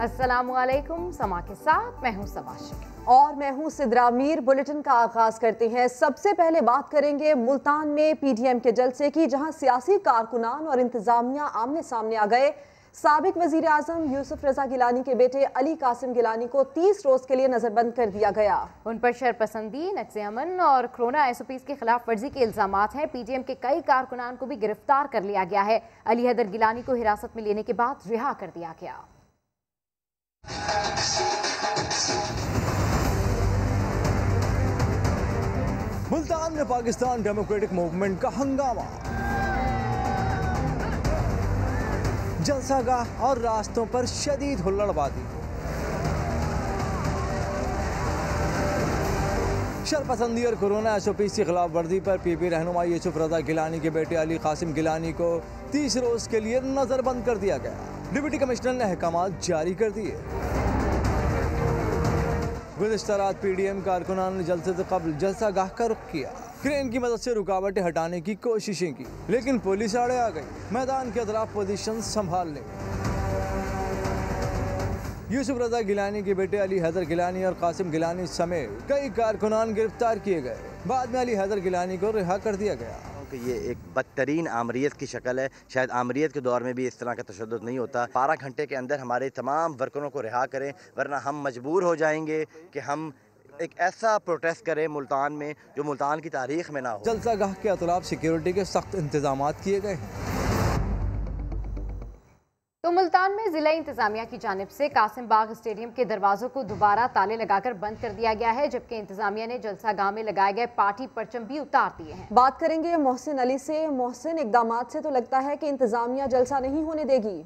अस्सलामुअलैकुम, समा के साथ मैं हूं सबाशिक और मैं हूं सिद्रा मीर। बुलेटिन का आगाज करते हैं। सबसे पहले बात करेंगे मुल्तान में पीडीएम के जलसे की, जहां सियासी कारकुनान और इंतजामिया आमने सामने आ गए। साबिक वजीर आजम यूसुफ रजा गिलानी के बेटे अली कासिम गिलानी को 30 रोज के लिए नजरबंद कर दिया गया। उन पर शरपसंदी, नक्से अमन और कोरोना SOPs के खिलाफ वर्जी के इल्जामात हैं। पीडीएम के कई कारकुनान को भी गिरफ्तार कर लिया गया है। अली हैदर गिलानी को हिरासत में लेने के बाद रिहा कर दिया गया। मुल्तान में पाकिस्तान डेमोक्रेटिक मूवमेंट का हंगामा, जलसागाह और रास्तों पर शदीद हुल्लड़बाजी। शरपसंदी और कोरोना SOPs की खिलाफ वर्जी पर PP रहनुमा यूसुफ रजा गिलानी के बेटे अली कासिम गिलानी को 30 रोज के लिए नजरबंद कर दिया गया। डिप्टी कमिश्नर ने अहकामात जारी कर दिए। गुज़िश्ता रात पीडीएम कारकुनान ने जलसे से कबल जलसागाह का रुख किया। क्रेन की मदद से रुकावटें हटाने की कोशिशें की, लेकिन पुलिस आड़े आ गई। मैदान के अतराफ पोजीशन संभाल ली। यूसुफ रजा गिलानी के बेटे अली हैदर गिलानी और कासिम गिलानी समेत कई कारकुनान गिरफ्तार किए गए। बाद में अली हैदर गिलानी को रिहा कर दिया गया। ये एक बदतरीन आमरीत की शक्ल है। शायद आमरीत के दौर में भी इस तरह का तशद्दुद नहीं होता। 12 घंटे के अंदर हमारे तमाम वर्करों को रिहा करें, वरना हम मजबूर हो जाएंगे कि हम एक ऐसा प्रोटेस्ट करें मुल्तान में जो मुल्तान की तारीख में ना हो। जलसागाह के अतराफ सिक्योरिटी के सख्त इंतजाम किए गए। तो मुल्तान में जिला इंतजामिया की जानिब से कासिम बाग स्टेडियम के दरवाजों को दोबारा ताले लगाकर बंद कर दिया गया है, जबकि इंतजामिया ने जलसागाह में लगाए गए पार्टी परचम भी उतार दिए हैं। बात करेंगे मोहसिन अली से। मोहसिन, इकदामात से तो लगता है कि इंतजामिया जलसा नहीं होने देगी।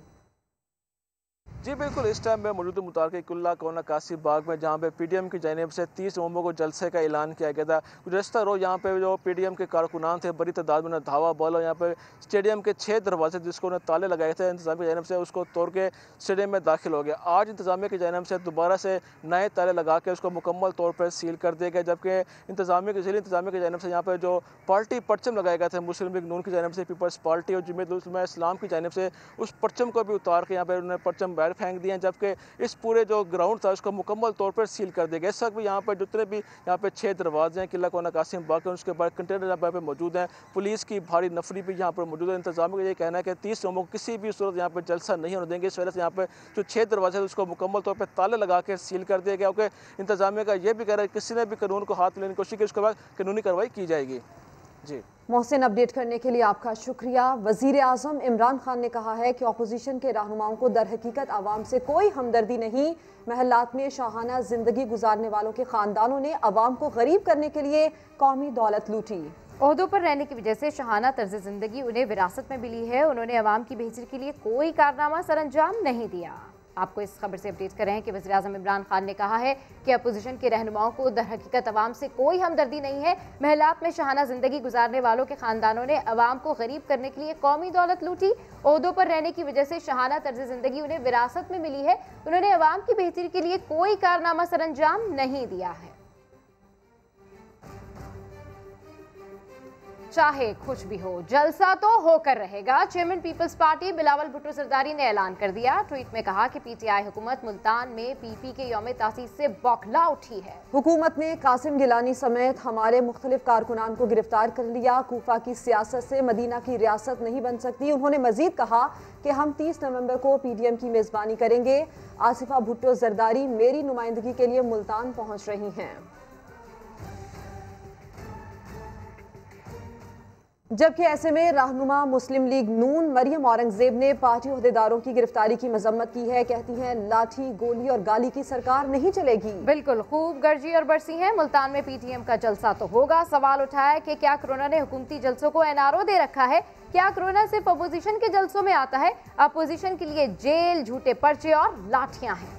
जी बिल्कुल, इस टाइम में मौजूद मुतारक कुल्ला कोना कासिम बाग में, जहाँ पे पीडीएम की जानिब से 30 नवंबर को जलसे का ऐलान किया गया था। गुज़श्ता रोज़ यहाँ पे जो पीडीएम के कारकुनान थे बड़ी तादाद में धावा बोला। यहाँ पे स्टेडियम के 6 दरवाजे जिसको उन्हें ताले लगाए थे इंतजामिया की जानिब से, उसको तोड़ के स्टेडियम में दाखिल हो गया। आज इंतजामिया की जानिब से दोबारा से नए ताले लगा के उसको मुकम्मल तौर पर सील कर दिया गया, जबकि इंतजामिया की जानिब से यहाँ पर जो पार्टी परचम लगाए गए थे मुस्लिम लीग नून की जानिब से, पीपल्स पार्टी और जमीयत उलमा इस्लाम की जानिब से, उस परचम को भी उतार के यहाँ पर उन्होंने परचम बाहर फेंक दिए, जबकि इस पूरे जो ग्राउंड था उसको मुकम्मल तौर पर सील कर दिया गया। इस वक्त भी यहाँ पर जितने भी यहाँ पे 6 दरवाजे हैं किला कोना कासिम बाग के, उसके बाद कंटेनर यहाँ पे मौजूद हैं। पुलिस की भारी नफरी भी यहाँ पर मौजूद है। इंतजाम का ये कहना है कि 30 नवंबर को किसी भी सूरत यहाँ पर जलसा नहीं होने देंगे। इस वजह से यहाँ पर जो 6 दरवाजे उसको मुकम्मल तौर पर ताले लगा के सील कर दिया गया, क्योंकि इंतजामिया का ये भी कह रहा है किसी ने भी कानून को हाथ लेने की कोशिश की उसके बाद कानूनी कार्रवाई की जाएगी। जी मोहसिन, अपडेट करने के लिए आपका शुक्रिया। वजीर आजम इमरान खान ने कहा है कि अपोजिशन के रहनुमाओं को दर हकीकत आवाम से कोई हमदर्दी नहीं। महल्लात में शाहाना जिंदगी गुजारने वालों के खानदानों ने अवाम को गरीब करने के लिए कौमी दौलत लूटी। ओहदों पर रहने की वजह से शाहाना तर्ज जिंदगी उन्हें विरासत में मिली है। उन्होंने अवाम की बेहतरी के लिए कोई कारनामा सरअंजाम नहीं दिया। आपको इस खबर से अपडेट कर रहे हैं कि वज़ीर आज़म इमरान खान ने कहा है कि अपोजिशन के रहनुमाओं को दर हकीकत अवाम से कोई हमदर्दी नहीं है। महलात में शाहाना जिंदगी गुजारने वालों के खानदानों ने अवाम को गरीब करने के लिए कौमी दौलत लूटी। ओहदों पर रहने की वजह से शाहाना तर्ज जिंदगी उन्हें विरासत में मिली है। उन्होंने अवाम की बेहतरी के लिए कोई कारनामा सरअंजाम नहीं दिया है। चाहे कुछ भी हो, जलसा तो होकर रहेगा। चेयरमैन पीपल्स पार्टी बिलावल भुट्टो जरदारी ने ऐलान कर दिया। ट्वीट में कहा कि PTI हुकूमत मुल्तान में PP के यौम तासीस से बौखला उठी है। हुकूमत ने कासिम गिलानी समेत हमारे मुख्तलिफ कारकुनान को गिरफ्तार कर लिया। कूफा की सियासत से मदीना की रियासत नहीं बन सकती। उन्होंने मजीद कहा कि हम 30 नवंबर को PDM की मेज़बानी करेंगे। आसिफा भुट्टो जरदारी मेरी नुमाइंदगी के लिए मुल्तान पहुँच रही हैं। जबकि ऐसे में रहनुमा मुस्लिम लीग नून मरियम औरंगजेब ने पार्टी ओहदेदारों की गिरफ्तारी की मजम्मत की है। कहती हैं लाठी गोली और गाली की सरकार नहीं चलेगी। बिल्कुल, खूब गर्जी और बरसी है। मुल्तान में PTM का जलसा तो होगा। सवाल उठाया कि क्या कोरोना ने हुकूमती जलसों को NRO दे रखा है? क्या कोरोना सिर्फ अपोजिशन के जलसों में आता है? अपोजिशन के लिए जेल, झूठे पर्चे और लाठियां हैं।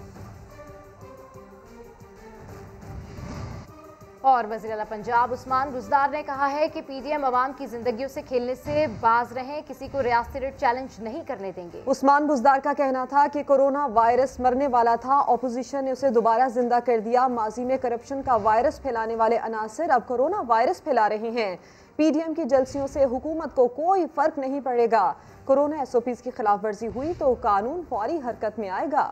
और वज़ीर आला पंजाब उस्मान बुज़दार ने कहा है कि PDM अवाम की जिंदगियों से खेलने से बाज रहें, किसी को रियासती रेट चैलेंज नहीं करने देंगे। उस्मान बुज़दार का कहना था कि कोरोना वायरस मरने वाला था, ऑपोजिशन ने उसे दोबारा जिंदा कर दिया। माजी में करप्शन का वायरस फैलाने वाले अनासर अब कोरोना वायरस फैला रहे हैं। PDM की जलसियों से हुकूमत को कोई फर्क नहीं पड़ेगा। कोरोना SOPs की खिलाफ वर्जी हुई तो कानून फौरी हरकत में आएगा।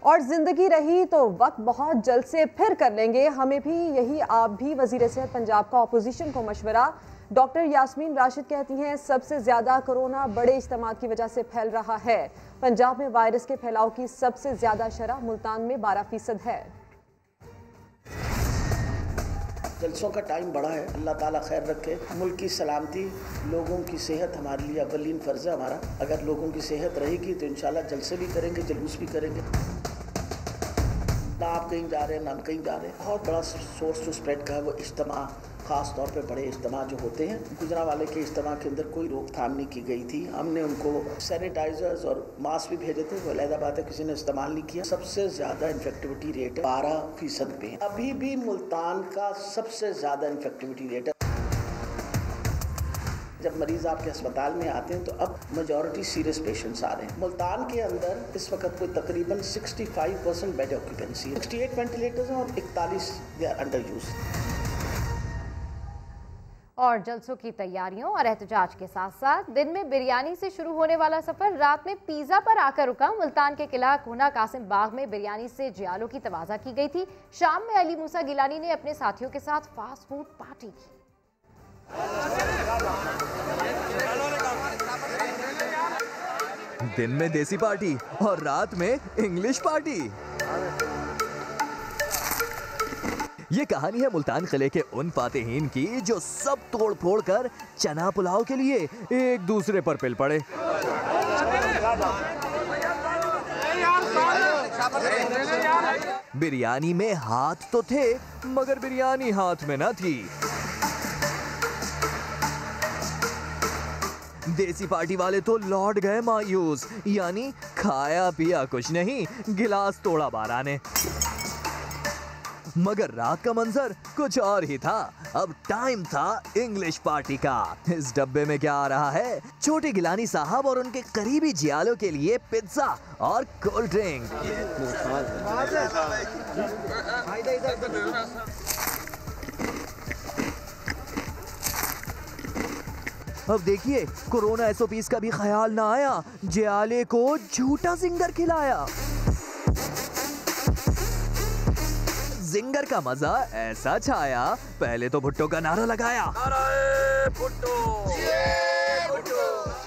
और जिंदगी रही तो वक्त बहुत जल्द से फिर कर लेंगे, हमें भी यही, आप भी। वजीर सेहत पंजाब का अपोजिशन को मशवरा। डॉक्टर यास्मीन राशिद कहती हैं सबसे ज्यादा कोरोना बड़े इज्तिमात की वजह से फैल रहा है। पंजाब में वायरस के फैलाव की सबसे ज्यादा शरह मुल्तान में 12% है। जलसों का टाइम बड़ा है, अल्लाह ताला खैर रखे। मुल्क की सलामती, लोगों की सेहत हमारे लिए अव्वलीन फ़र्ज़ है हमारा। अगर लोगों की सेहत रहेगी तो इंशाल्लाह जलसे भी करेंगे, जुलूस भी करेंगे। ना आप कहीं जा रहे हैं ना हम कहीं जा रहे हैं। बहुत बड़ा सोर्स जो स्प्रेड का है वो इज्तिमा, ख़ास तौर पे बड़े इज्तिमा जो होते हैं। गुजरांवाले के इज्तिमा के अंदर कोई रोकथाम नहीं की गई थी। हमने उनको सैनिटाइजर्स और मास्क भी भेजे थे, वो अलहदा बात है, किसी ने इस्तेमाल नहीं किया। सबसे ज़्यादा इन्फेक्टिविटी रेट 12% पे है। अभी भी मुल्तान का सबसे ज़्यादा इन्फेक्टिविटी रेट है। जब मरीज़ आपके अस्पताल में आते हैं तो अब मेजॉरिटी सीरियस पेशेंट्स आ रहे हैं। मुल्तान के अंदर इस वक्त कोई तकरीबन 65% बेड ऑक्यूपेंसी है। 68 वेंटिलेटर्स हैं और 41 दे आर अंडर यूज। और जलसों की तैयारियों और एहतजाज के साथ साथ दिन में बिरयानी से शुरू होने वाला सफर रात में पिज्जा पर आकर रुका। मुल्तान के किला कोना कासिम बाग में बिरयानी से जियालों की तवाज़ा की गई थी। शाम में अली मूसा गिलानी ने अपने साथियों के साथ फास्ट फूड पार्टी की। दिन में देसी पार्टी और रात में इंग्लिश पार्टी। ये कहानी है मुल्तान किले के उन फातिहीन की जो सब तोड़ फोड़ कर चना पुलाव के लिए एक दूसरे पर पिल पड़े। बिरयानी में हाथ तो थे मगर बिरयानी हाथ में न थी। देसी पार्टी वाले तो लौट गए मायूस, यानी खाया पिया कुछ नहीं, गिलास तोड़ा 12 ने। मगर रात का मंजर कुछ और ही था। अब टाइम था इंग्लिश पार्टी का। इस डब्बे में क्या आ रहा है? छोटे गिलानी साहब और उनके करीबी जियालों के लिए पिज्जा और कोल्ड ड्रिंक। अब देखिए, कोरोना एसओपीज का भी ख्याल ना आया, जियाले को झूठा जिंगर खिलाया। जिंगर का मजा ऐसा छाया, पहले तो भुट्टो का नारा लगाया,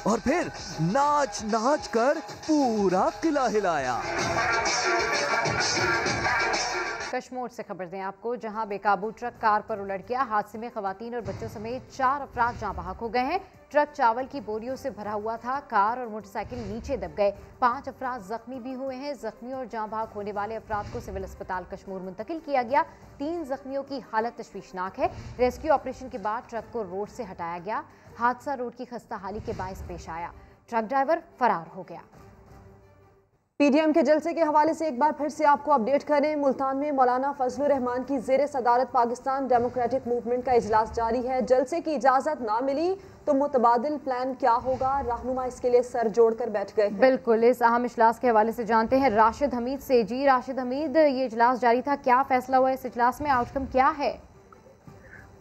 और फिर नाच नाच कर पूरा किला हिलाया। कश्मीर से खबर दें आपको, जहां बेकाबू ट्रक कार पर उलट गया। हादसे में खवातीन और बच्चों समेत 4 अफराद जाँ बहक हो गए हैं। ट्रक चावल की बोरियों से भरा हुआ था। कार और मोटरसाइकिल नीचे दब गए। 5 अफराद जख्मी भी हुए हैं। जख्मी और जाँ बहक होने वाले अफराद को सिविल अस्पताल कश्मीर मुंतकिल किया गया। 3 जख्मियों की हालत तशवीशनाक है। रेस्क्यू ऑपरेशन के बाद ट्रक को रोड से हटाया गया। हादसा रोड की खस्ताहाली के बायस पेश आया। ट्रक ड्राइवर फरार हो गया। पीडीएम के जलसे के हवाले से एक बार फिर से आपको अपडेट करें। मुल्तान में मौलाना फजलुर रहमान की ज़ेरे सदारत पाकिस्तान डेमोक्रेटिक मूवमेंट का इजलास जारी है। जलसे की इजाज़त ना मिली तो मुतबादिल प्लान क्या होगा, रहनुमा इसके लिए सर जोड़कर बैठ गए। बिल्कुल, इस अहम इजलास के हवाले से जानते हैं राशिद हमीद से। जी राशिद हमीद, ये इजलास जारी था, क्या फैसला हुआ इस इजलास में, आउटकम क्या है?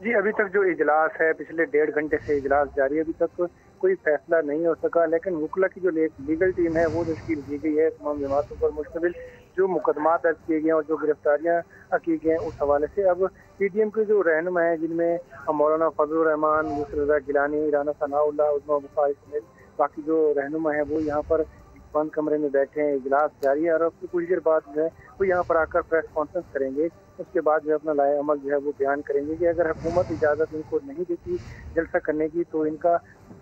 जी, अभी तक जो इजलास है, पिछले 1.5 घंटे से इजलास जारी है, अभी तक कोई फैसला नहीं हो सका। लेकिन वकला की जो लीगल टीम है वो तश्कील की गई है। तमाम जमातों पर मुश्तमिल जो मुकदमा दर्ज किए गए हैं और जो गिरफ्तारियां की गई हैं, उस हवाले से अब पीडीएम के जो रहनुमा हैं, जिनमें मौलाना फजलुर रहमान, यूसुफ रज़ा गिलानी, राना सनाउल्लाह, उस्मा बुखारी समेत बाकी जो रहनुमा हैं वो यहाँ पर बंद कमरे में बैठे हैं। इजलास जारी है और अब कुछ देर बाद जो है वो यहाँ पर आकर प्रेस कॉन्फ्रेंस करेंगे। उसके बाद जो है अपना लाए अमल जो है वो बयान करेंगे कि अगर हुकूमत इजाज़त इनको नहीं देती जलसा करने की तो इनका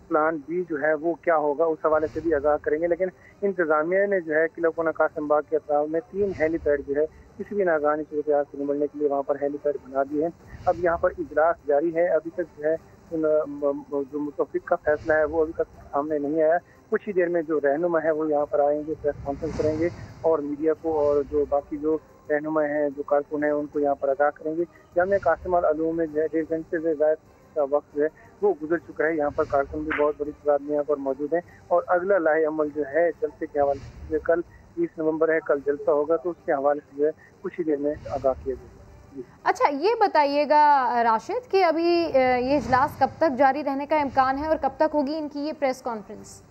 प्लान बी जो है वो क्या होगा, उस हवाले से भी आगाह करेंगे। लेकिन इंतजामिया ने जो है किला कोना कासिम बाग के अतराफ में 3 हेलीपैड जो है किसी भी नागानी सूरत से निबड़ने के लिए वहाँ पर हेलीपैड बना दिए हैं। अब यहाँ पर इजलास जारी है। अभी तक जो है जो मुतफ़िक का फैसला है वो अभी तक सामने नहीं आया। कुछ ही देर में जो रहनुमा है वो यहाँ पर आएंगे, प्रेस कॉन्फ्रेंस करेंगे और मीडिया को और जो बाकी जो रहनुमा हैं, जो कारकुन हैं, उनको यहाँ पर आगाह करेंगे। जामिया कासिम अल-अलूम में जो है 1.5 घंटे से ज़्यादा का वक्त जो है वो गुजर चुका है। यहाँ पर कारकुन भी बहुत बड़ी तादाद में यहाँ पर मौजूद हैं और अगला लाहे अमल जो है जलसे के हवाले से, कल 30 नवंबर है, कल जलसा होगा, तो उसके हवाले से जो है कुछ ही देर में आगाह किया जाएगा। अच्छा, ये बताइएगा राशिद कि अभी ये इजलास कब तक जारी रहने का इम्कान है और कब तक होगी इनकी ये प्रेस कॉन्फ्रेंस?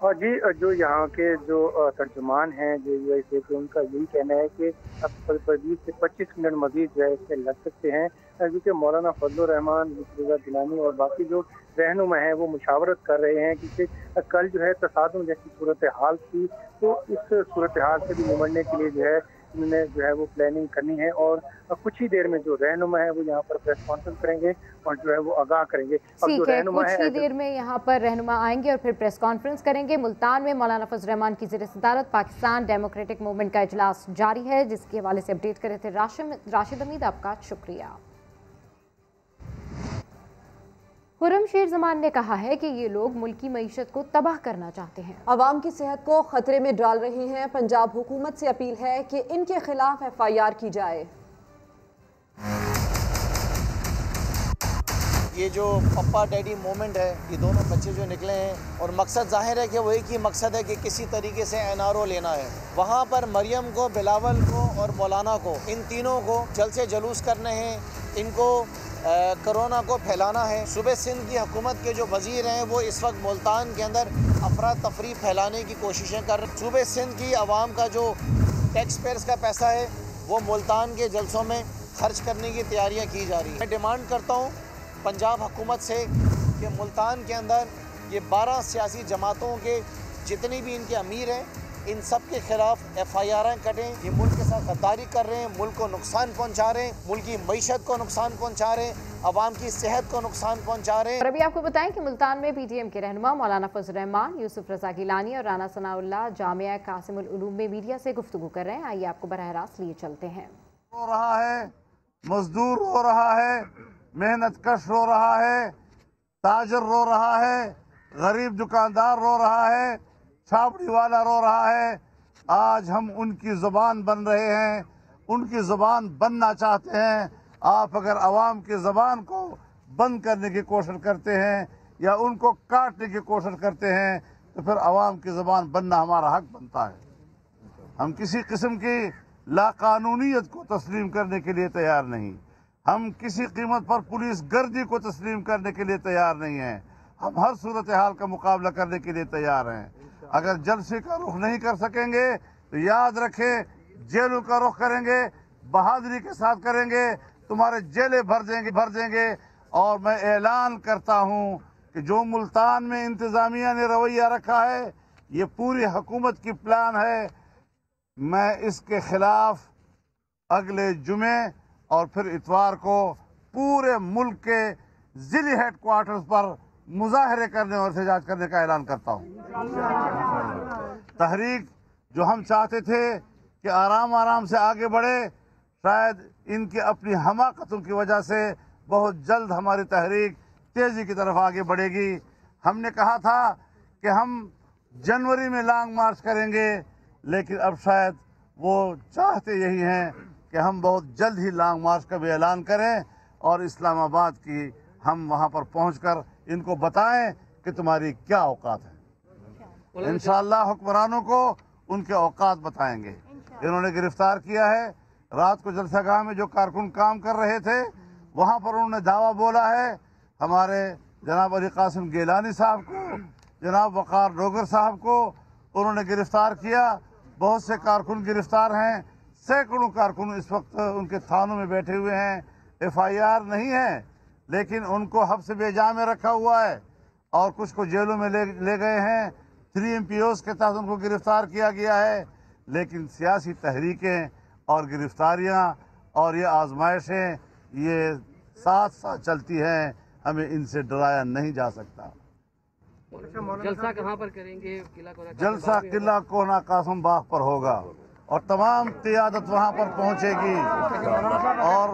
और जी जो यहाँ के जो तर्जुमान हैं जो यूएसए के, उनका यही कहना है कि अब 20 से 25 मिनट मजीद जो है इसमें लग सकते हैं, क्योंकि मौलाना फजलुर रहमान, रिजा गिलानी और बाकी जो रहनुमा हैं वो मुशावरत कर रहे हैं, क्योंकि कल जो है तसादुम जैसी सूरत हाल थी, तो इस सूरत हाल से भी निमटने के लिए जो है इन्होंने जो है वो प्लानिंग करनी है। और कुछ ही देर में जो रहनुमा है वो यहाँ पर प्रेस कॉन्फ्रेंस करेंगे और जो है वो आगाह करेंगे। ठीक है, कुछ ही देर में यहाँ पर रहनुमा आएंगे और फिर प्रेस कॉन्फ्रेंस करेंगे। मुल्तान में मौलाना फजल रहमान की ज़ेर सदारत पाकिस्तान डेमोक्रेटिक मूवमेंट का इजलास जारी है, जिसके हवाले से अपडेट करे थे राशिद हमीद, आपका शुक्रिया। खुर्रम शेर जमान ने कहा है कि ये लोग मुल्क की मईशत को तबाह करना चाहते हैं, अवाम की सेहत को खतरे में डाल रहे हैं। पंजाब हुकूमत से अपील है कि इनके खिलाफ FIR की जाए। ये जो पप्पा डैडी मोमेंट है, ये दोनों बच्चे जो निकले हैं और मकसद जाहिर है कि वो एक ही मकसद है कि किसी तरीके से NRO लेना है। वहाँ पर मरियम को, बिलावल को और मौलाना को, इन तीनों को जलसे जुलूस करने हैं, इनको कोरोना को फैलाना है। सूबे सिंध की हुकूमत के जो वज़ीर हैं वो इस वक्त मुल्तान के अंदर अफरा तफरी फैलाने की कोशिशें कर रहे हैं। सूबे सिंध की आवाम का जो टैक्स पेयर्स का पैसा है वो मुल्तान के जलसों में खर्च करने की तैयारियां की जा रही हैं। मैं डिमांड करता हूं पंजाब हुकूमत से कि मुल्तान के अंदर ये 12 सियासी जमातों के जितने भी इनके अमीर हैं, इन सब के खिलाफ FIR कटें। ये मुल्क के साथ गद्दारी कर रहे हैं, मुल्क को नुकसान पहुंचा रहे हैं, मुल्क की मईशत को नुकसान पहुंचा रहे हैं, अवाम की सेहत को नुकसान पहुंचा रहे हैं। और अभी आपको बताएं कि मुल्तान में PTM के रहनुमा मौलाना फजल रहमान, यूसुफ रजा गिलानी और राना सनाउल्लाह जामिया कासिमुल उलूम में मीडिया से गुफ्तगू कर रहे हैं। आइए आपको बराह रास्त लिए चलते हैं। रो रहा है, मजदूर रो रहा है, मेहनत कश रो रहा है, ताजर रो रहा है, गरीब दुकानदार रो रहा है, छाबड़ी वाला रो रहा है। आज हम उनकी ज़ुबान बन रहे हैं, उनकी ज़ुबान बनना चाहते हैं। आप अगर आवाम की ज़बान को बंद करने की कोशिश करते हैं या उनको काटने की कोशिश करते हैं तो फिर आवाम की ज़बान बनना हमारा हक बनता है। हम किसी किस्म की लाकानूनियत को तस्लीम करने के लिए तैयार नहीं, हम किसी कीमत पर पुलिस गर्दी को तस्लीम करने के लिए तैयार नहीं हैं। हम हर सूरत हाल का मुकाबला करने के लिए तैयार हैं। अगर जलसे का रुख नहीं कर सकेंगे तो याद रखें, जेलों का रुख करेंगे, बहादुरी के साथ करेंगे, तुम्हारे जेलें भर देंगे। और मैं ऐलान करता हूं कि जो मुल्तान में इंतज़ामिया ने रवैया रखा है, ये पूरी हुकूमत की प्लान है। मैं इसके खिलाफ अगले जुमे और फिर इतवार को पूरे मुल्क के ज़िली हेडक्वार्टर्स पर मुजाहरे करने और एहतजाज करने का ऐलान करता हूँ। तहरीक जो हम चाहते थे कि आराम आराम से आगे बढ़े, शायद इनकी अपनी हमाकतों की वजह से बहुत जल्द हमारी तहरीक तेज़ी की तरफ आगे बढ़ेगी। हमने कहा था कि हम जनवरी में लॉन्ग मार्च करेंगे, लेकिन अब शायद वो चाहते यही हैं कि हम बहुत जल्द ही लॉन्ग मार्च का भी ऐलान करें और इस्लामाबाद की हम वहाँ पर पहुँचकर इनको बताएं कि तुम्हारी क्या औकात है। इंशाअल्लाह हुक्मरानों को उनके औकात बताएंगे। इन्होंने गिरफ्तार किया है। रात को जलसागाह में जो कारकुन काम कर रहे थे वहाँ पर उन्होंने दावा बोला है। हमारे जनाब अली कासिम गिलानी साहब को, जनाब वकार डोगर साहब को उन्होंने गिरफ्तार किया। बहुत से कारकुन गिरफ्तार हैं, सैकड़ों कारकुन इस वक्त उनके थानों में बैठे हुए हैं। FIR नहीं है, लेकिन उनको हब्स बेजा में रखा हुआ है और कुछ को जेलों में ले गए हैं। 3 MPOs के तहत उनको गिरफ्तार किया गया है। लेकिन सियासी तहरीकें और गिरफ्तारियां और ये आजमाइशें ये साथ साथ चलती हैं, हमें इनसे डराया नहीं जा सकता। जलसा कहाँ पर करेंगे? जलसा किला कोना कासम बाग पर होगा और तमाम क़ियादत वहाँ पर पहुँचेगी। और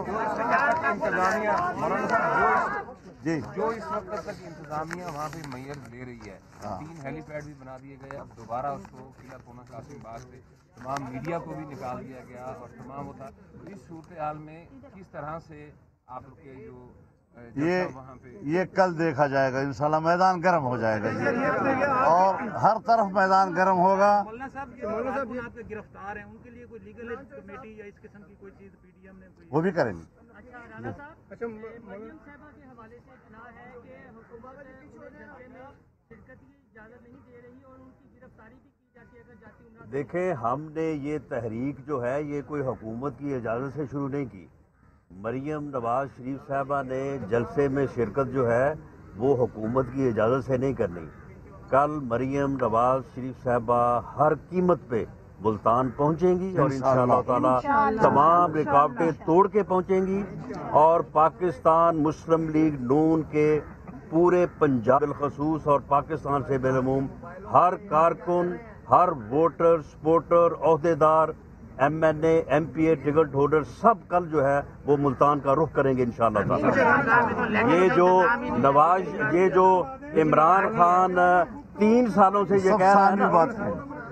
जी जो इस वक्त तक इंतजामिया वहाँ पे मैयर ले रही है, 3 हेलीपैड भी बना दिए गए, अब दोबारा उसको किला कोना कासिम बाग से तमाम मीडिया को भी निकाल दिया गया और तमाम होता। इस सूरत हाल में किस तरह से आप लोग के जो वहाँ पे ये कल देखा जाएगा। इंशाल्लाह मैदान गर्म हो जाएगा जी, और हर तरफ मैदान गर्म होगा। मौलाना साहब आपके गिरफ्तार हैं, उनके लिए कोई लीगल कमेटी या इस किस्म की कोई चीज PTM ने वो भी करेंगे। अच्छा, मरियम साहबा के हवाले से इतना है कि हुकूमत देखें, हमने ये तहरीक जो है ये कोई हुकूमत की इजाज़त से शुरू नहीं की। मरियम नवाज शरीफ साहबा ने जलसे में शिरकत जो है वो हुकूमत की इजाज़त से नहीं करनी। कल मरियम नवाज शरीफ साहबा हर कीमत पे मुल्तान पहुंचेंगी और इंशाअल्लाह ताला तमाम रुकावटें तोड़ के पहुंचेंगी और पाकिस्तान मुस्लिम लीग नून के पूरे पंजाब बिलखसूस और पाकिस्तान से बेलूम हर कारकुन, हर वोटर, सपोर्टर, ओहदेदार, MNA, MPA, टिकट होल्डर सब कल जो है वो मुल्तान का रुख करेंगे इंशाअल्लाह ताला। ये जो इमरान खान 3 सालों से ये कह रहा है ना,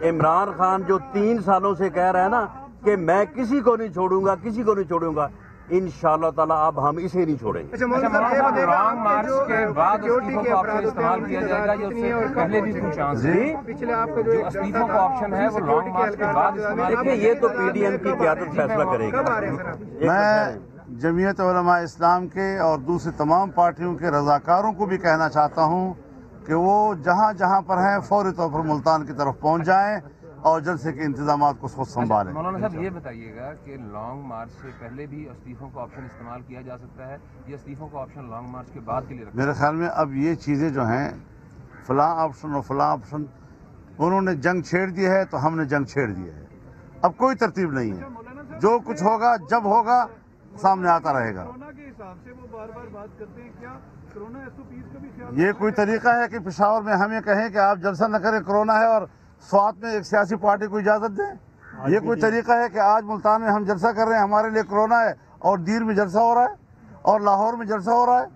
इमरान खान जो 3 सालों से कह रहा है ना कि मैं किसी को नहीं छोड़ूंगा, इंशाअल्लाह ताला अब हम इसे नहीं छोड़ेंगे। लॉन्ग मार्च के बाद इस्तीफों का ऑप्शन इस्तेमाल किया जाएगा या उससे पहले भी कुछ चांस है? पिछले आपका जो इस्तीफों का ऑप्शन है वो लॉन्ग मार्च के बाद इस्तेमाल। देखिए, ये तो PDM की क़यादत फैसला करेगी। मैं जमीयत उलमा इस्लाम के और दूसरी तमाम पार्टियों के रज़ाकारों को भी कहना चाहता हूँ कि वो जहाँ जहाँ पर हैं फौरी तौर पर मुल्तान की तरफ पहुँच जाएँ और जलसे के इंतजाम को खुद संभालें। मौलाना साहब ये बताइएगा कि लॉन्ग मार्च से पहले भी इस्तीफों का ऑप्शन इस्तेमाल किया जा सकता है या इस्तीफों का ऑप्शन लॉन्ग मार्च के बाद के लिए रखा? मेरे ख्याल में अब ये चीज़ें जो हैं फलां ऑप्शन और फलां ऑप्शन, उन्होंने जंग छेड़ दी है तो हमने जंग छेड़ दी है। अब कोई तरतीब नहीं है, जो कुछ होगा जब होगा सामने आता रहेगा। ये कोई तरीका है कि पेशावर में हमें कहें कि आप जलसा न करें, कोरोना है, और स्वात में एक सियासी पार्टी को इजाज़त दें? ये कोई तरीका है कि आज मुल्तान में हम जलसा कर रहे हैं, हमारे लिए कोरोना है, और दीर में जलसा हो रहा है और लाहौर में जलसा हो रहा है?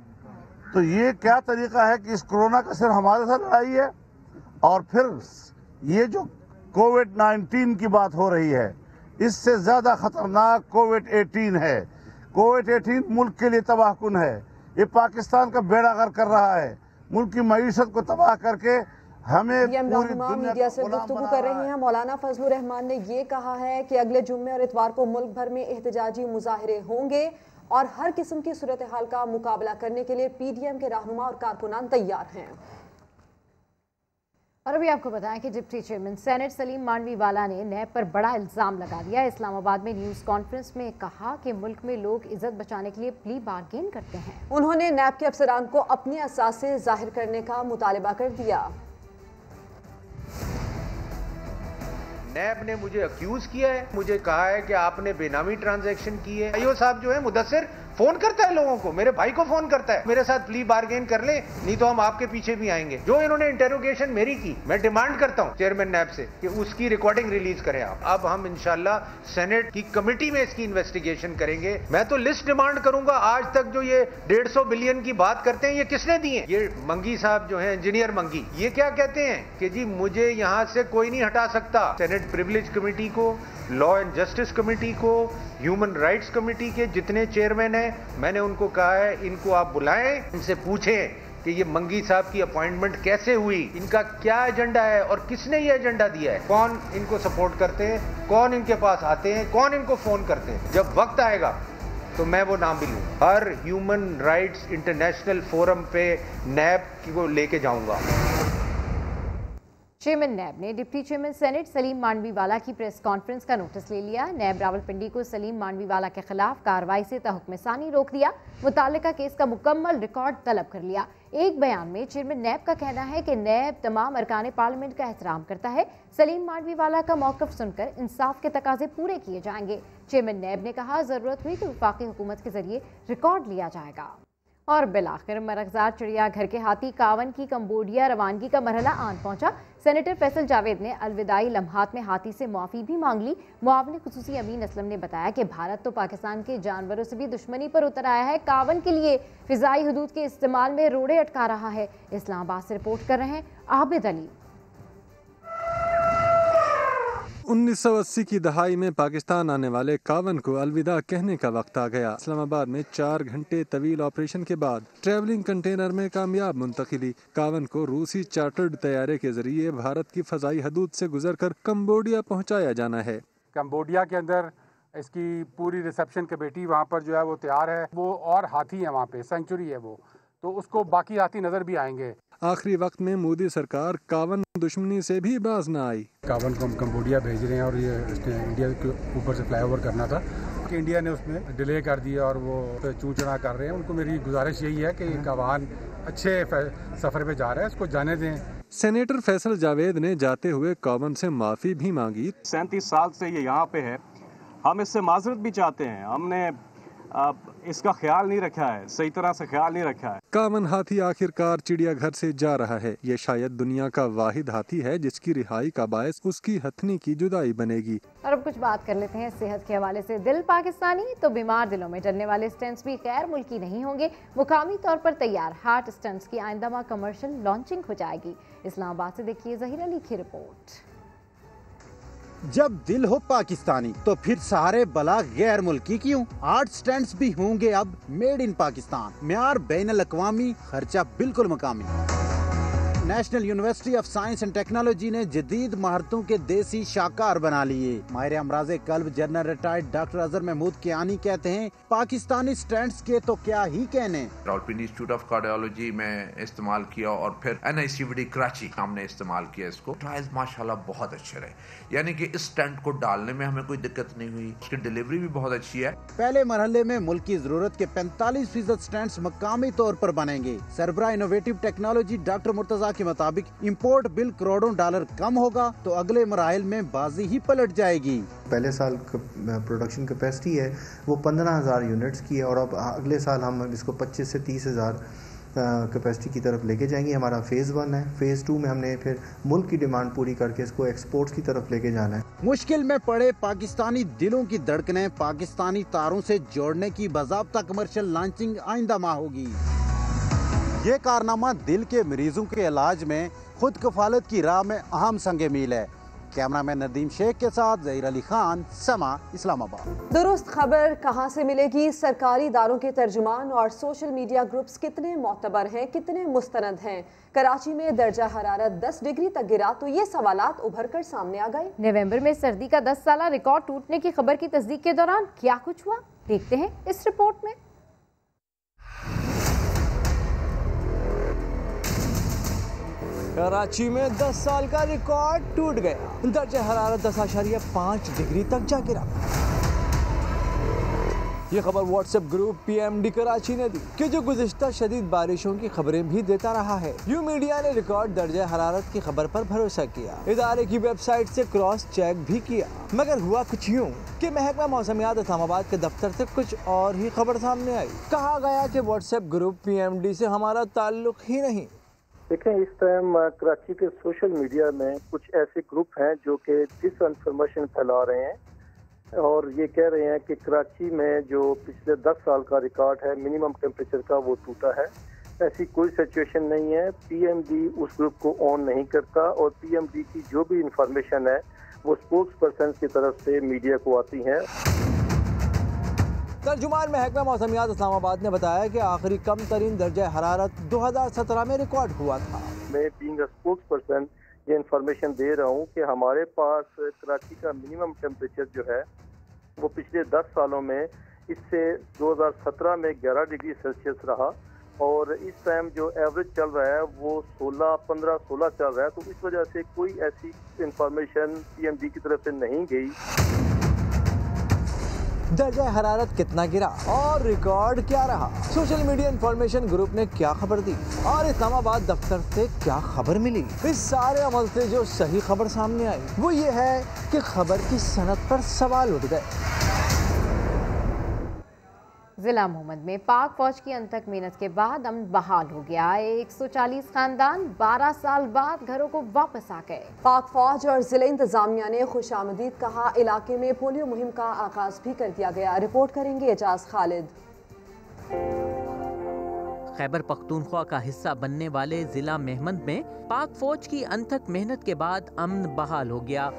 तो ये क्या तरीका है कि इस कोरोना का सिर्फ हमारे साथ लड़ाई है? और फिर ये जो कोविड-19 की बात हो रही है, इससे ज़्यादा ख़तरनाक कोविड-18 है। कोविड-18 मुल्क के लिए तबाहकुन है। ये पाकिस्तान का बेड़ा गर्क कर रहा है, मुल्क की मईशत को तबाह करके हमें मीडिया से गुफ्तगू कर रहे हैं। मौलाना फजलुर रहमान ने ये कहा है कि अगले जुम्मे और इतवार को मुल्क भर में एहतजाजी मुजाहिरे होंगे और हर किस्म की सूरत हाल का मुकाबला करने के लिए PDM के रहनुमा और कारकुनान तैयार हैं। और अभी आपको बताएं कि deputy chairman senate Saleem Mandviwalla ने नैब पर बड़ा इल्ज़ाम लगा दिया। इस्लामाबाद में न्यूज़ कॉन्फ्रेंस में कहा कि मुल्क में लोग इज्जत बचाने के लिए प्ली बार्गेन करते हैं। उन्होंने नैब के अफसरान को अपनी असासे जाहिर करने का मुतालबा कर दिया। नैब ने मुझे अक्यूज किया है, मुझे कहा है कि आपने बेनामी ट्रांजैक्शन की है। आईओ साहब जो है मुदस्सिर फोन करता है लोगों को, मेरे भाई को फोन करता है, मेरे साथ प्ली बार्गेन कर ले, नहीं तो हम आपके पीछे भी आएंगे। जो इन्होंने इंटेरोगेशन मेरी की, मैं डिमांड करता हूं चेयरमैन नैब से कि उसकी रिकॉर्डिंग रिलीज करें आप। अब हम इंशाल्लाह सेनेट की कमेटी में इसकी इन्वेस्टिगेशन करेंगे। मैं तो लिस्ट डिमांड करूंगा। आज तक जो ये 150 बिलियन की बात करते हैं, ये किसने दिए? ये मंगी साहब जो है, इंजीनियर मंगी, ये क्या कहते हैं कि जी मुझे यहाँ से कोई नहीं हटा सकता। सेनेट प्रिविलेज कमेटी को, लॉ एंड जस्टिस कमेटी को, ह्यूमन राइट्स कमेटी के जितने चेयरमैन हैं, मैंने उनको कहा है इनको आप बुलाएं, इनसे पूछें कि ये मंगी साहब की अपॉइंटमेंट कैसे हुई, इनका क्या एजेंडा है और किसने ये एजेंडा दिया है, कौन इनको सपोर्ट करते हैं, कौन इनके पास आते हैं, कौन इनको फोन करते हैं। जब वक्त आएगा तो मैं वो नाम भी लूँ। हर ह्यूमन राइट्स इंटरनेशनल फोरम पे नैब को लेके जाऊंगा। चेयरमैन नैब ने deputy chairman senate Saleem Mandviwalla की प्रेस कॉन्फ्रेंस का नोटिस ले लिया। नैब रावलपिंडी को सलीम मांडवीवाला के खिलाफ कार्रवाई से तहक्कुम-ए-सानी रोक दिया। मुतालिका केस का मुकम्मल रिकॉर्ड तलब कर लिया। एक बयान में चेयरमैन नैब का कहना है कि नैब तमाम अरकान पार्लियामेंट का एहतराम करता है। सलीम मांडवीवाला का मौक़िफ़ सुनकर इंसाफ के तकाजे पूरे किए जाएंगे। चेयरमैन नैब ने कहा ज़रूरत हुई तो वफाकी हुकूमत के जरिए रिकॉर्ड लिया जाएगा। और बिलाखिर मरगजार चिड़ियाघर के हाथी कावन की कंबोडिया रवानगी का मरहला आन पहुंचा। सेनेटर फैसल जावेद ने अलविदाई लम्हात में हाथी से मुआफ़ी भी मांग ली। मुआविन खुसूसी अमीन असलम ने बताया कि भारत तो पाकिस्तान के जानवरों से भी दुश्मनी पर उतर आया है। कावन के लिए फ़िज़ाई हदूद के इस्तेमाल में रोड़े अटका रहा है। इस्लामाबाद से रिपोर्ट कर रहे हैं आबिद अली। 1980 की दहाई में पाकिस्तान आने वाले कावन को अलविदा कहने का वक्त आ गया। इस्लामाबाद में 4 घंटे तवील ऑपरेशन के बाद ट्रैवलिंग कंटेनर में कामयाब मुंतकिली। कावन को रूसी चार्टर्ड तैयारे के जरिए भारत की फ़ज़ाई हदूद से गुजरकर कंबोडिया पहुंचाया जाना है। कंबोडिया के अंदर इसकी पूरी रिसेप्शन कमेटी वहाँ पर जो है वो तैयार है। वो और हाथी है वहाँ पे, सेंचुरी है वो, तो उसको बाकी हाथी नज़र भी आएंगे। आखिरी वक्त में मोदी सरकार कावन दुश्मनी से भी बाज न आई। कावन को हम कम्बोडिया भेज रहे हैं और ये इंडिया के ऊपर से फ्लाईओवर करना था कि इंडिया ने उसमें डिले कर दिया और वो चूचना कर रहे हैं। उनको मेरी गुजारिश यही है कि इनका वाहन अच्छे सफर पे जा रहा है, उसको जाने दें। सेनेटर फैसल जावेद ने जाते हुए कावन से माफी भी मांगी। 37 साल से ये यहाँ पे है, हम इससे माजरत भी चाहते हैं। हमने इसका ख्याल नहीं रखा है, सही तरह से ख्याल नहीं रखा है। कावन हाथी आखिरकार चिड़ियाघर से जा रहा है। ये शायद दुनिया का वाहिद हाथी है जिसकी रिहाई का बायस उसकी हथनी की जुदाई बनेगी। और अब कुछ बात कर लेते हैं सेहत के हवाले से। दिल पाकिस्तानी तो बीमार दिलों में डलने वाले स्टेंट्स भी गैर मुल्की नहीं होंगे। मुकामी तौर पर तैयार हार्ट स्टेंट्स की आइंदा माह कमर्शियल लॉन्चिंग हो जाएगी। इस्लामाबाद से देखिए ज़हीर अली की रिपोर्ट। जब दिल हो पाकिस्तानी तो फिर सारे बला गैर मुल्की क्यों? हार्ट स्टैंड्स भी होंगे अब मेड इन पाकिस्तान। म्यार बैनुल अक़वामी, खर्चा बिल्कुल मकामी। National University of Science and Technology ने जदीद महारतों के देसी शाकार बना लिए। माहिर अमराज़े कल्ब general retired doctor Azhar Mahmood Kiyani कहते हैं, पाकिस्तानी स्टैंड्स के तो क्या ही कहने। रावलपिंडी इंस्टीट्यूट ऑफ कार्डियोलॉजी में इस्तेमाल किया और फिर NICVD कराची हमने इस्तेमाल किया इसको। ट्रायल्स माशाल्लाह बहुत अच्छे रहे, यानी कि इस स्टेंट को डालने में हमें कोई दिक्कत नहीं हुई। उसकी डिलीवरी भी बहुत अच्छी है। पहले मरहले में मुल्क की जरूरत के 45% स्टैंड्स मकामी तौर पर बनेंगे। सरबरा इनोवेटिव टेक्नोलॉजी डॉक्टर मुर्तजा के मुताबिक इंपोर्ट बिल करोड़ों डॉलर कम होगा तो अगले मराहिल में बाजी ही पलट जाएगी। पहले साल प्रोडक्शन कैपेसिटी है वो 15,000 यूनिट्स की है और अब अगले साल हम इसको 25 से 30,000 कैपेसिटी की तरफ लेके जाएंगे। हमारा फेज़ 1 है। फेज़ 2 में हमने फिर मुल्क की डिमांड पूरी करके इसको एक्सपोर्ट्स की तरफ लेके जाना है। मुश्किल में पड़े पाकिस्तानी दिलों की धड़कनें पाकिस्तानी तारों से जोड़ने की बाज़ाब्ता कमर्शियल लॉन्चिंग आइंदा माह होगी। ये कारनामा दिल के मरीजों के इलाज में खुद कफालत की राह में अहम संगे मील है। कैमरामैन नदीम शेख के साथ ज़हीर अली खान, समा, इस्लामाबाद। दुरुस्त खबर कहां से मिलेगी? सरकारी इदारों के तर्जुमान और सोशल मीडिया ग्रुप्स कितने मोतबर हैं, कितने मुस्तनद हैं? कराची में दर्जा हरारत 10 डिग्री तक गिरा तो ये सवालात उभर कर सामने आ गए। नवंबर में सर्दी का 10 साला रिकॉर्ड टूटने की खबर की तस्दीक के दौरान क्या कुछ हुआ, देखते हैं इस रिपोर्ट में। कराची में 10 साल का रिकॉर्ड टूट गया। दर्जा हरारत 10.5 डिग्री तक जा गिरा। ये खबर व्हाट्सएप ग्रुप PMD कराची ने दी कि जो गुज़िश्ता शदीद बारिशों की खबरें भी देता रहा है। यू मीडिया ने रिकॉर्ड दर्जा हरारत की खबर पर भरोसा किया। इदारे की वेबसाइट से क्रॉस चेक भी किया, मगर हुआ कुछ यूँ कि महकमा मौसमियात इस्लामाबाद के दफ्तर से कुछ और ही खबर सामने आई। कहा गया कि व्हाट्सएप ग्रुप PMD से हमारा ताल्लुक ही नहीं। देखें, इस टाइम कराची के सोशल मीडिया में कुछ ऐसे ग्रुप हैं जो कि डिसइंफॉर्मेशन फैला रहे हैं और ये कह रहे हैं कि कराची में जो पिछले 10 साल का रिकॉर्ड है मिनिमम टेम्परेचर का वो टूटा है। ऐसी कोई सिचुएशन नहीं है। PMD उस ग्रुप को ऑन नहीं करता और PMD की जो भी इंफॉर्मेशन है वो स्पोक्स पर्सन की तरफ से मीडिया को आती है। तर्जुमान महकमा मौसमियात इस्लामाबाद ने बताया कि आखिरी कम तरीन दर्जा हरारत 2017 में रिकॉर्ड हुआ था। मैं बीइंग अ स्पोक्स पर्सन ये इन्फॉर्मेशन दे रहा हूँ कि हमारे पास कराची का मिनिमम टेम्परेचर जो है वो पिछले 10 सालों में इससे 2017 में 11 डिग्री सेल्सियस रहा और इस टाइम जो एवरेज चल रहा है वो 15-16 चल रहा है। तो इस वजह से कोई ऐसी इंफॉर्मेशन PMD की तरफ से नहीं गई। दर्जा हरारत कितना गिरा और रिकॉर्ड क्या रहा? सोशल मीडिया इंफॉर्मेशन ग्रुप ने क्या खबर दी और इस्लामाबाद दफ्तर से क्या खबर मिली? इस सारे अमल से जो सही खबर सामने आई वो ये है कि खबर की सनद पर सवाल उठ गए। जिला मोहम्मद में पाक फौज की अनथक मेहनत के बाद अमन बहाल हो गया। 140 खानदान 12 साल बाद घरों को वापस आ गए। पाक फौज और जिले इंतजामिया ने खुशामदीद कहा। इलाके में पोलियो मुहिम का आगाज भी कर दिया गया। रिपोर्ट करेंगे एजाज खालिद। खैबर पख्तूनख्वा का हिस्सा बनने वाले जिला मेहमद में पाक फौज की अनथक मेहनत के बाद अमन बहाल हो गया।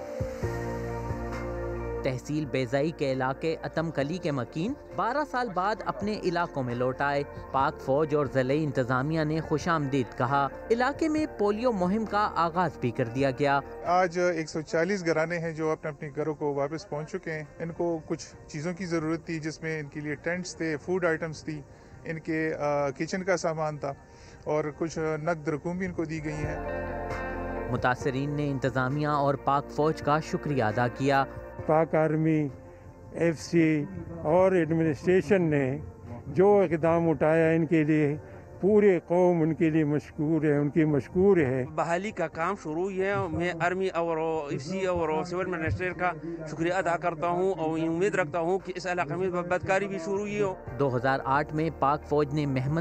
तहसील बेजाई के इलाके अतमकली के मकीन 12 साल बाद अपने इलाकों में लौट आए। पाक फौज और ज़िले इंतजामिया ने खुशामदीद कहा। इलाके में पोलियो मुहिम का आगाज भी कर दिया गया। आज 140 घराने हैं जो अपने अपने घरों को वापस पहुंच चुके हैं। इनको कुछ चीज़ों की ज़रूरत थी जिसमें इनके लिए टेंट्स थे, फूड आइटम्स थी, इनके किचन का सामान था और कुछ नकद रकूम भी इनको दी गई हैं। मुतासरीन ने इंतजामिया और पाक फौज का शुक्रिया अदा किया। पाक आर्मी, FC और एडमिनिस्ट्रेशन ने जो इक़दाम उठाया इनके लिए पूरे कौम उनके लिए मशकूर है, उनकी मशकूर है। बहाली का काम शुरू हुई है। मैं आर्मी और FC और सिविल मिनिस्टर का शुक्रिया अदा करता हूँ और उम्मीद रखता हूँ कि इस इलाके में बदकारी भी शुरू हुई हो। 2008 में पाक फौज ने मेहमत